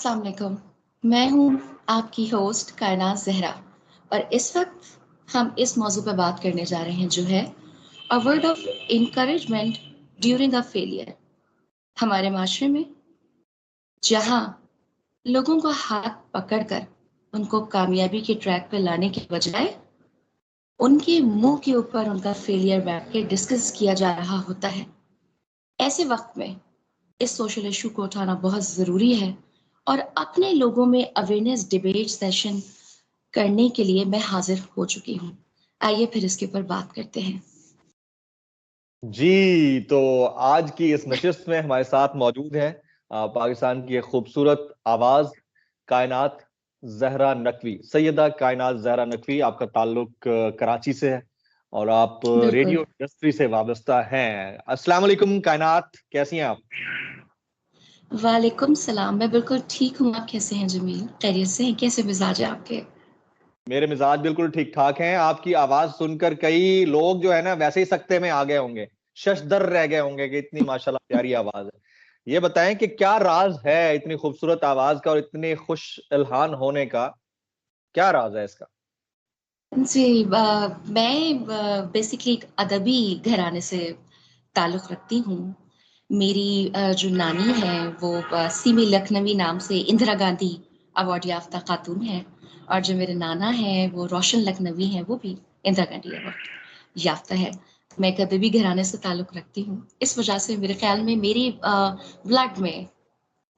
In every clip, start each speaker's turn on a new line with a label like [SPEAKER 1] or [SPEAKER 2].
[SPEAKER 1] अस्सलाम वालेकुम। मैं हूँ आपकी होस्ट कायनात ज़हरा और इस वक्त हम इस मौजू पर बात करने जा रहे हैं जो है a word of encouragement during a failure. हमारे माशरे में जहाँ लोगों को हाथ पकड़कर उनको कामयाबी के ट्रैक पे लाने के बजाय उनके मुंह के ऊपर उनका फेलियर बैठ के डिस्कस किया जा रहा होता है, ऐसे वक्त में इस सोशल इशू को उठाना बहुत ज़रूरी है और अपने लोगों में अवेयरनेस डिबेट सेशन करने के लिए मैं हाजिर हो चुकी हूँ। आइए फिर इसके ऊपर बात करते हैं।
[SPEAKER 2] जी, तो आज की इस नशिस्त में हमारे साथ मौजूद हैं पाकिस्तान की एक खूबसूरत आवाज कायनात ज़हरा नकवी। सैयदा कायनात ज़हरा नकवी, आपका ताल्लुक कराची से है और आप
[SPEAKER 1] बिल्कुल।
[SPEAKER 2] रेडियो इंडस्ट्री से वाबस्ता हैं। अस्सलाम वालेकुम कायनात, कैसी हैं आप?
[SPEAKER 1] वालेकुम सलाम, मैं बिल्कुल ठीक हूँ। आप कैसे हैं जमील? खैरियत से हैं? कैसे मिजाज है आपके?
[SPEAKER 2] मेरे मिजाज बिल्कुल ठीक ठाक हैं। आपकी आवाज सुनकर कई लोग जो है ना वैसे ही सकते में आ गए होंगे, शशदर रह गए होंगे कि इतनी माशाल्लाह प्यारी आवाज है। ये बताएं कि क्या राज है इतनी खूबसूरत आवाज का और इतने खुश इल्हान होने का? क्या राज है इसका?
[SPEAKER 1] जी, मैं बेसिकली एक अदबी घराने से ताल्लुक़ रखती हूँ। मेरी जो नानी है वो सीमी लखनवी नाम से इंदिरा गांधी अवार्ड याफ्ता खातून हैं और जो मेरे नाना हैं वो रोशन लखनवी हैं, वो भी इंदिरा गांधी अवार्ड याफ्ता है। मैं एक अदबी घराने से ताल्लुक़ रखती हूँ। इस वजह से मेरे ख़्याल में मेरी ब्लड में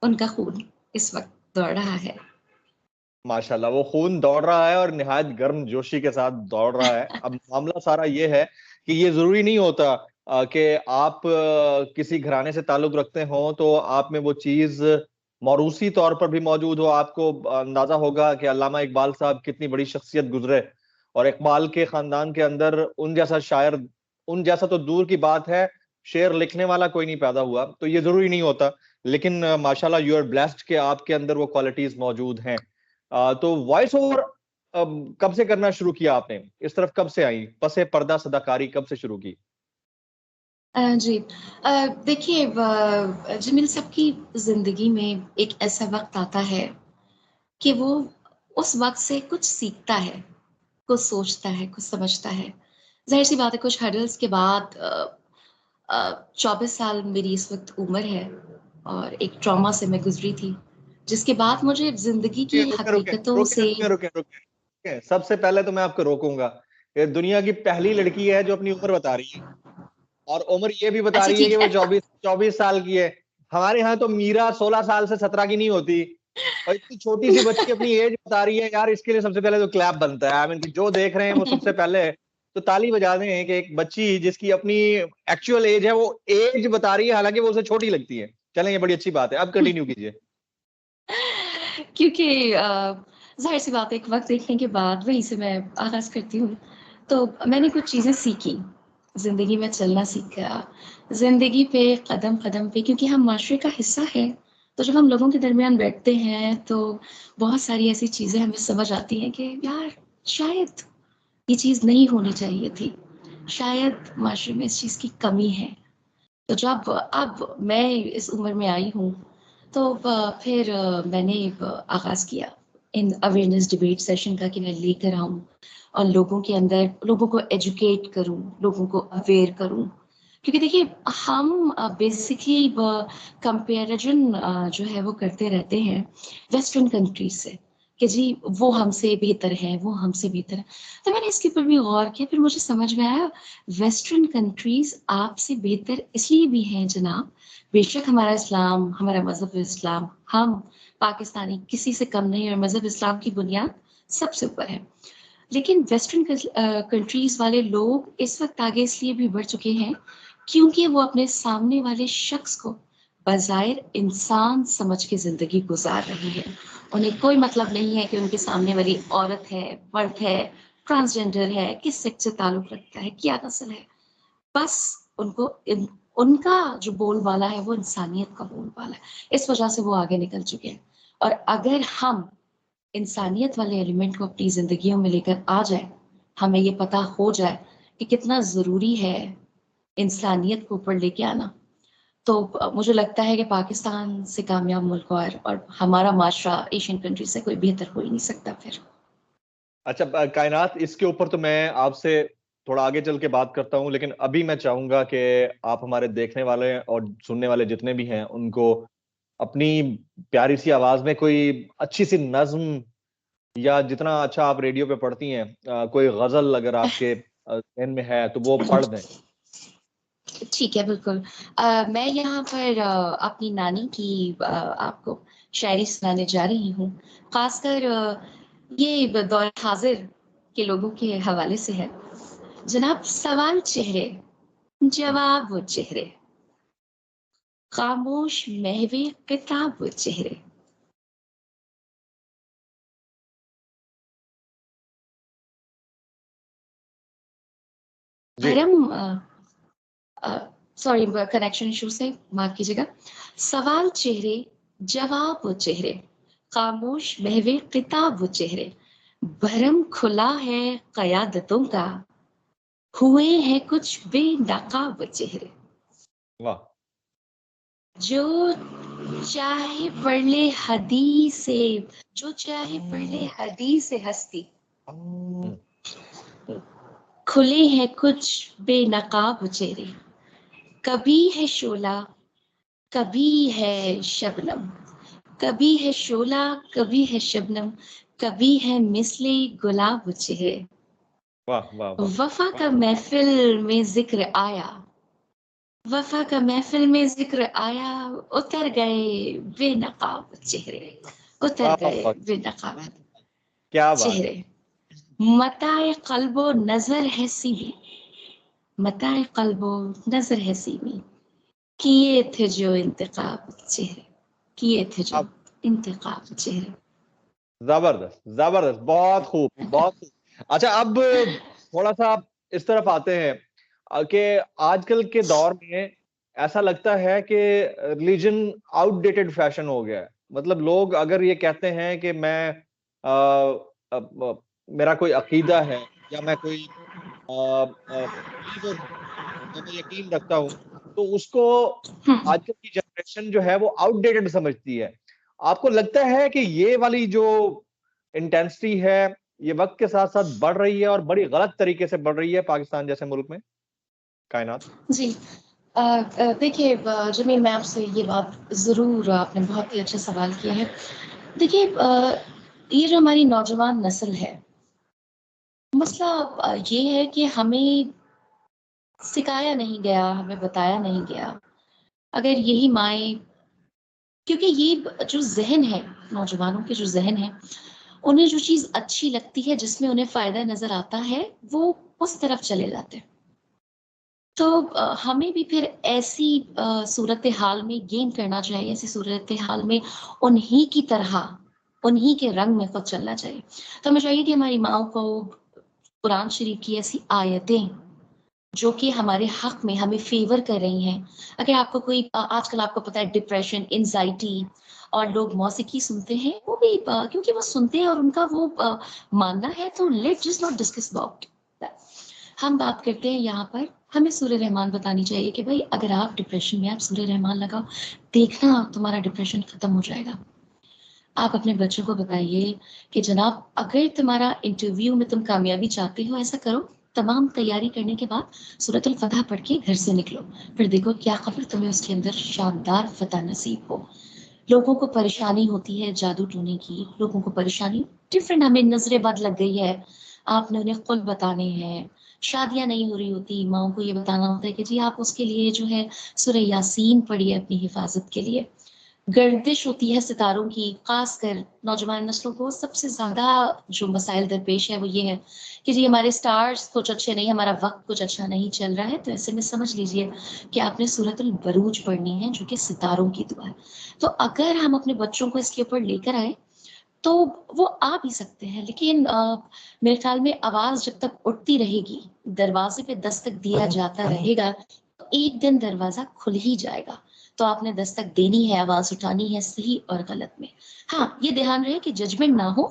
[SPEAKER 1] उनका खून इस वक़्त दौड़ रहा है।
[SPEAKER 2] माशाल्लाह, वो खून दौड़ रहा है और निहायत गर्म जोशी के साथ दौड़ रहा है। अब मामला सारा ये है कि ये जरूरी नहीं होता कि आप किसी घराने से ताल्लुक रखते हो तो आप में वो चीज मौरूसी तौर पर भी मौजूद हो। आपको अंदाजा होगा कि अल्लामा इकबाल साहब कितनी बड़ी शख्सियत गुजरे और इकबाल के खानदान के अंदर उन जैसा शायर, उन जैसा तो दूर की बात है, शेर लिखने वाला कोई नहीं पैदा हुआ। तो ये जरूरी नहीं होता, लेकिन माशाल्लाह यू आर ब्लेस्ड कि आपके अंदर वो क्वालिटीज मौजूद हैं। तो वॉइस ओवर कब से करना शुरू किया आपने? इस तरफ कब से आई? पसे पर्दा सदाकारी कब से शुरू की?
[SPEAKER 1] जी। देखिए, जमील साहब की ज़िंदगी में एक ऐसा वक़्त आता है कि वो उस वक़्त से कुछ सीखता है, कुछ सोचता है, कुछ समझता है। ज़ाहिर-सी बात है कुछ हर्डल्स के बाद 24 साल मेरी इस वक़्त उम्र है और एक ट्रॉमा से मैं गुज़री थी, जिसके बाद मुझे ज़िंदगी
[SPEAKER 2] रुके
[SPEAKER 1] की
[SPEAKER 2] रुके रुके
[SPEAKER 1] हकीकतों
[SPEAKER 2] रुके
[SPEAKER 1] से
[SPEAKER 2] रुके रुके रुके, सबसे पहले तो मैं आपको रोकूंगा। ये दुनिया की पहली लड़की है जो अपनी उम्र बता रही है और उम्र ये भी बता
[SPEAKER 1] अच्छा
[SPEAKER 2] रही है कि
[SPEAKER 1] ठीक
[SPEAKER 2] वो
[SPEAKER 1] है।
[SPEAKER 2] 24 साल की है। हमारे यहाँ तो मीरा 16 साल से 17 की नहीं होती और इतनी छोटी सी बच्ची अपनी एज बता रही है। यार, इसके लिए सबसे पहले तो क्लैप बनता है। आई मीन, जो देख रहे हैं वो सबसे पहले तो ताली बजा दें कि एक बच्ची जिसकी अपनी एक्चुअल एज है वो एज बता रही है, हालांकि वो उसे छोटी लगती है। चलें, ये बड़ी अच्छी बात है। अब कंटिन्यू कीजिए।
[SPEAKER 1] क्योंकि ज़ाहिर-सी बात है एक वक़्त देखने के बाद वहीं से मैं आगाज़ करती हूँ। तो मैंने कुछ चीज़ें सीखी, ज़िंदगी में चलना सीखा, ज़िंदगी पे कदम-कदम पे क्योंकि हम माशरे का हिस्सा हैं, तो जब हम लोगों के दरमियान बैठते हैं तो बहुत सारी ऐसी चीज़ें हमें समझ आती हैं कि यार शायद ये चीज़ नहीं होनी चाहिए थी, शायद माशरे में इस चीज़ की कमी है। तो जब अब मैं इस उम्र में आई हूँ, तो फिर मैंने आगाज़ किया इन अवेयरनेस डिबेट सेशन का कि मैं लेकर आऊँ और लोगों के अंदर लोगों को एजुकेट करूँ, लोगों को अवेयर करूँ। क्योंकि देखिए हम बेसिकली कंपैरिज़न जो है वो करते रहते हैं वेस्टर्न कंट्रीज़ से कि जी वो हमसे बेहतर है, वो हमसे बेहतर है। तो मैंने इसके ऊपर भी गौर किया, फिर मुझे समझ में आया वेस्टर्न कंट्रीज़ आपसे बेहतर इसलिए भी हैं जनाब, बेशक हमारा इस्लाम, हमारा मज़हब इस्लाम, हम पाकिस्तानी किसी से कम नहीं और मज़हब इस्लाम की बुनियाद सबसे ऊपर है। लेकिन वेस्टर्न कंट्रीज़ वाले लोग इस वक़्त आगे इसलिए भी बढ़ चुके हैं, क्योंकि वो अपने सामने वाले शख्स को बज़ाहिर इंसान समझ के ज़िंदगी गुज़ार रहे हैं। उन्हें कोई मतलब नहीं है कि उनके सामने वाली औरत है, मर्द है, ट्रांसजेंडर है, किस सेक्स से ताल्लुक़ रखता है, क्या नस्ल है। बस उनको उनका जो बोलबाला है वो इंसानियत का बोलबाला है। इस वजह से वो आगे निकल चुके हैं और अगर हम इंसानियत वाले एलिमेंट को अपनी ज़िंदगियों में लेकर आ जाए, हमें ये पता हो जाए कि कितना ज़रूरी है इंसानियत को ऊपर लेके आना, तो मुझे लगता है कि पाकिस्तान से कामयाब मुल्क और हमारा माशरा एशियन कंट्री से कोई बेहतर हो ही नहीं सकता फिर।
[SPEAKER 2] अच्छा कायनात, इसके ऊपर तो मैं आपसे थोड़ा आगे चल के बात करता हूँ, लेकिन अभी मैं चाहूंगा कि आप हमारे देखने वाले और सुनने वाले जितने भी हैं उनको अपनी प्यारी सी आवाज में कोई अच्छी सी नज्म, या जितना अच्छा आप रेडियो पे पढ़ती हैं, कोई गजल अगर आपके ज़हन में है तो वो पढ़ दें।
[SPEAKER 1] ठीक है, बिल्कुल। मैं यहाँ पर अपनी नानी की आपको शायरी सुनाने जा रही हूँ। खासकर ये दौर हाजिर के लोगों के हवाले से है। जनाब, सवाल चेहरे, जवाब वो चेहरे, खामोश महवे किताब वो चेहरे।
[SPEAKER 2] जी।
[SPEAKER 1] भरम सॉरी, कनेक्शन इशू से माफ कीजिएगा। सवाल चेहरे, जवाब वो चेहरे, खामोश महवे किताब वो चेहरे, भरम खुला है कयादतों का, हुए हैं कुछ बेनकाब चेहरे।
[SPEAKER 2] वाह।
[SPEAKER 1] जो चाहे पढ़ ले हदीस से, जो चाहे पढ़ ले हदीस से हस्ती,
[SPEAKER 2] हम्म।
[SPEAKER 1] खुले हैं कुछ बेनकाब चेहरे। कभी है शोला, कभी है शबनम, कभी है शोला, कभी है शबनम, कभी है मिसले गुलाब चेहरे।
[SPEAKER 2] वाह वाह वाह।
[SPEAKER 1] वफा का महफिल में जिक्र आया, वफा का महफिल में जिक्र आया, उतर गए बेनकाब चेहरे, उतर
[SPEAKER 2] वाह
[SPEAKER 1] गए
[SPEAKER 2] वाह,
[SPEAKER 1] बेनकाब
[SPEAKER 2] क्या बात है।
[SPEAKER 1] चेहरे। मताए कल्बो नजर है सीमी, मताए कल्बो नजर है सीमी, किए थे जो इंतखाब चेहरे, किए थे जो
[SPEAKER 2] अब
[SPEAKER 1] इंतखाब चेहरे।
[SPEAKER 2] जबरदस्त जबरदस्त, बहुत खूब बहुत खूब। अच्छा, अब थोड़ा सा आप इस तरफ आते हैं कि आजकल के दौर में ऐसा लगता है कि रिलीजन आउटडेटेड फैशन हो गया है। मतलब लोग अगर ये कहते हैं कि मैं मेरा कोई अकीदा है, या मैं कोई believer हूँ, या मैं यकीन रखता हूँ, तो उसको
[SPEAKER 1] हम्म,
[SPEAKER 2] आजकल की जनरेशन जो है वो आउटडेटेड समझती है। आपको लगता है कि ये वाली जो इंटेंसिटी है, ये वक्त के साथ साथ बढ़ रही है और बड़ी गलत तरीके से बढ़ रही है पाकिस्तान जैसे मुल्क में? कायनात।
[SPEAKER 1] जी। देखिए, जमील, मैं आपसे ये बात ज़रूर, आपने बहुत ही अच्छा सवाल किया है। देखिए, ये जो हमारी नौजवान नस्ल है, मसला ये है कि हमें सिखाया नहीं गया, हमें बताया नहीं गया। अगर यही माएँ, क्योंकि ये जो ज़हन है, नौजवानों के जो ज़हन है, उन्हें जो चीज़ अच्छी लगती है, जिसमें उन्हें फ़ायदा नज़र आता है, वो उस तरफ चले जाते हैं। तो हमें भी फिर ऐसी सूरत-ए-हाल में गेन करना चाहिए, ऐसी सूरत-ए-हाल में उन्हीं की तरह, उन्हीं के रंग में खुद चलना चाहिए। तो हमें चाहिए कि हमारी माँओं को कुरान शरीफ की ऐसी आयतें, जो कि हमारे हक़ में हमें फ़ेवर कर रही हैं। अगर आपको कोई आजकल आपको पता है डिप्रेशन, एंग्ज़ायटी, और लोग मौसीकी सुनते हैं, वो भी क्योंकि वो सुनते हैं और उनका वो मानना है, तो let's just not discuss about that. हम बात करते हैं यहाँ पर, हमें सूरह रहमान बतानी चाहिए कि भई अगर आप डिप्रेशन में, आप सूरह रहमान लगाओ, देखना तुम्हारा डिप्रेशन खत्म हो जाएगा। आप अपने बच्चों को बताइए कि जनाब, अगर तुम्हारा इंटरव्यू में तुम कामयाबी चाहते हो, ऐसा करो, तमाम तैयारी करने के बाद सूरतुल फतह पढ़ के घर से निकलो। फिर देखो क्या ख़बर तुम्हें उसके अंदर शानदार फतह नसीब हो। लोगों को परेशानी होती है जादू टोने की, लोगों को परेशानी डिफरेंट, हमें नज़रें बद लग गई है, आपने उन्हें कुल बताने हैं, शादियाँ नहीं हो रही होती, माँओं को ये बताना होता है कि जी आप उसके लिए जो है सूरह यासीन पढ़िए अपनी हिफ़ाज़त के लिए। गर्दिश होती है सितारों की, ख़ासकर नौजवान नस्लों को सबसे ज़्यादा जो मसाइल दरपेश है वो ये है कि जी हमारे स्टार्स कुछ अच्छे नहीं, हमारा वक़्त कुछ अच्छा नहीं चल रहा है, तो ऐसे में समझ लीजिए कि आपने सूरतुल बरूज पढ़नी है, जो कि सितारों की दुआ है। तो अगर हम अपने बच्चों को इसके ऊपर लेकर आएँ, तो वो आ भी सकते हैं, लेकिन मेरे ख़्याल में आवाज़ जब तक उठती रहेगी, दरवाज़े पे दस्तक दिया जाता रहेगा, तो एक दिन दरवाज़ा खुल ही जाएगा। तो आपने दस्तक देनी है, आवाज़ उठानी है, सही और गलत में। हाँ, ये ध्यान रहे कि जजमेंट ना हो,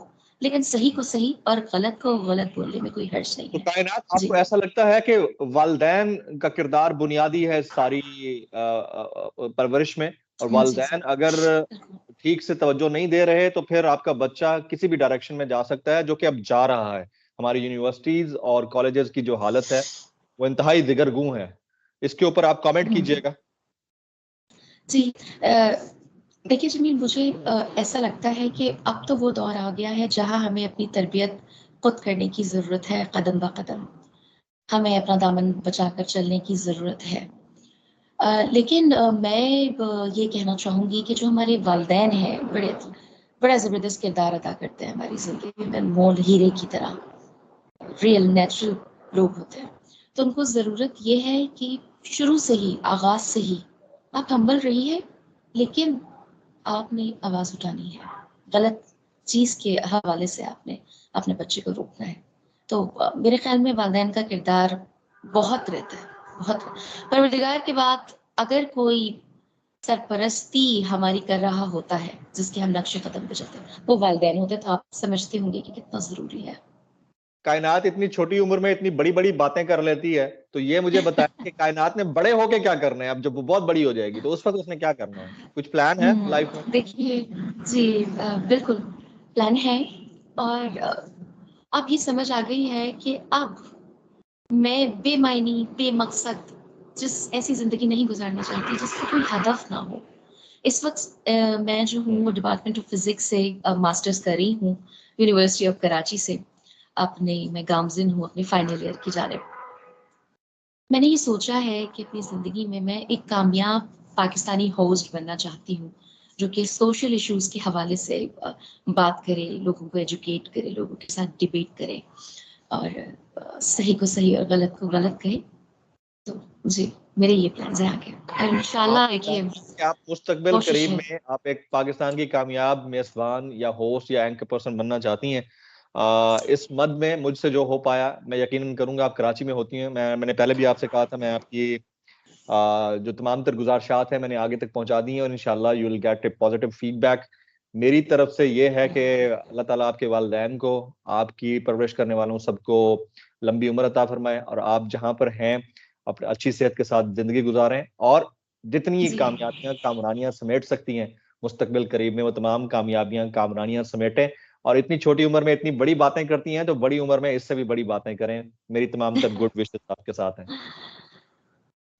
[SPEAKER 1] लेकिन सही को सही और गलत को गलत बोलने में कोई हर्ज नहीं
[SPEAKER 2] तो
[SPEAKER 1] है।
[SPEAKER 2] कायनात,
[SPEAKER 1] जी।
[SPEAKER 2] आपको ऐसा लगता है कि वालिदैन का किरदार बुनियादी है सारी परवरिश में, और
[SPEAKER 1] जी,
[SPEAKER 2] वालिदैन अगर
[SPEAKER 1] बिल्कुल।
[SPEAKER 2] ठीक से तवज्जो नहीं दे रहे तो फिर आपका बच्चा किसी भी डायरेक्शन में जा सकता है, जो कि अब जा रहा है। हमारी यूनिवर्सिटीज और कॉलेजेस की जो हालत है वो इंतहाई दिगरगू है। इसके ऊपर आप कमेंट
[SPEAKER 1] हुँ।
[SPEAKER 2] कीजिएगा।
[SPEAKER 1] जी। देखिए जमील, मुझे ऐसा लगता है कि अब तो वो दौर आ गया है जहाँ हमें अपनी तरबियत खुद करने की ज़रूरत है, कदम ब कदम। हमें अपना दामन बचाकर चलने की ज़रूरत है। लेकिन मैं ये कहना चाहूँगी कि जो हमारे वालिदैन हैं, बड़ा ज़बरदस्त किरदार अदा करते हैं हमारी ज़िंदगी में, अनमोल हीरे की तरह, रियल नेचुरल लोग होते हैं। तो उनको ज़रूरत ये है कि शुरू से ही, आगाज़ से ही आप हम्बल रहिए, लेकिन आपने आवाज़ उठानी है। गलत चीज़ के हवाले से आपने अपने बच्चे को रोकना है। तो मेरे ख़्याल में वालिदैन का किरदार बहुत रहता है, बहुत। परवरदिगार के बाद अगर कोई सरपरस्ती हमारी कर रहा होता है, जिसके हम नक्शे कदम पे चलते हैं, वो वालिदैन होते हैं, तो आप समझते होंगे कि कितना ज़रूरी है।
[SPEAKER 2] कायनात इतनी छोटी उम्र में इतनी बड़ी-बड़ी बातें कर लेती है, तो ये मुझे बताएं कि कायनात ने बड़े होके क्या करना है? अब जब वो बहुत बड़ी हो जाएगी, तो उस वक़्त उसने क्या करना है? कुछ प्लान है लाइफ में?
[SPEAKER 1] देखिए, जी, बिल्कुल प्लान है। और अब ये समझ आ गई है कि अब मैं बेमायनी, बेमकसद जिस ऐसी ज़िंदगी नहीं गुज़ारना चाहती जिसका कोई हदफ ना हो। इस वक़्त मैं जो हूँ डिपार्टमेंट ऑफ फ़िज़िक्स से मास्टर्स कर रही हूँ, यूनिवर्सिटी ऑफ कराची से। मैं गामज़िन हूँ अपने फाइनल ईयर की जानिब। मैंने ये सोचा है कि अपनी ज़िंदगी में मैं एक कामयाब पाकिस्तानी होस्ट बनना चाहती हूँ, जो कि सोशल इश्यूज़ के हवाले से बात करे, लोगों को एजुकेट करे, लोगों के साथ डिबेट करे और सही को सही और गलत को गलत कहे। तो जी, मेरे ये प्लान्स हैं आगे, और
[SPEAKER 2] आप
[SPEAKER 1] इंशाल्लाह
[SPEAKER 2] चाहते
[SPEAKER 1] देखिए
[SPEAKER 2] हैं कि आप मुस्तकबिल
[SPEAKER 1] कोशिश
[SPEAKER 2] करीब
[SPEAKER 1] है।
[SPEAKER 2] में आप एक पाकिस्तान की कामयाब मेज़बान या होस्ट या एंकर पर्सन बनना चाहती हैं। इस मद में मुझसे जो हो पाया, मैं यकीनन करूँगा आप कराची में होती हैं। मैंने पहले भी आपसे कहा था, मैं आपकी जो तमाम तर गुज़ारिशात हैं मैंने आगे तक पहुँचा दी हैं, और इंशाअल्लाह you will get A positive feedback. मेरी तरफ से ये है कि अल्लाह ताला आपके वालिदैन को, आपकी परवरिश करने वालों सबको लंबी उम्र अता फरमाए, और आप जहाँ पर हैं, अपनी अच्छी सेहत के साथ ज़िंदगी गुज़ारें, और जितनी
[SPEAKER 1] जी।
[SPEAKER 2] कामयाबियाँ, कामरानियाँ समेट सकती हैं, मुस्तकबिल करीब में वो तमाम कामयाबियाँ, कामरानियाँ समेटें। और इतनी छोटी उम्र में इतनी बड़ी बातें करती हैं, तो बड़ी उम्र में इससे भी बड़ी बातें करें। मेरी तमाम तर गुड विशेज़ आपके साथ हैं।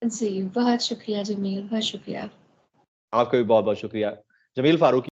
[SPEAKER 1] जी, बहुत शुक्रिया जमील, बहुत शुक्रिया।
[SPEAKER 2] आपका भी बहुत-बहुत शुक्रिया। जमील फारूकी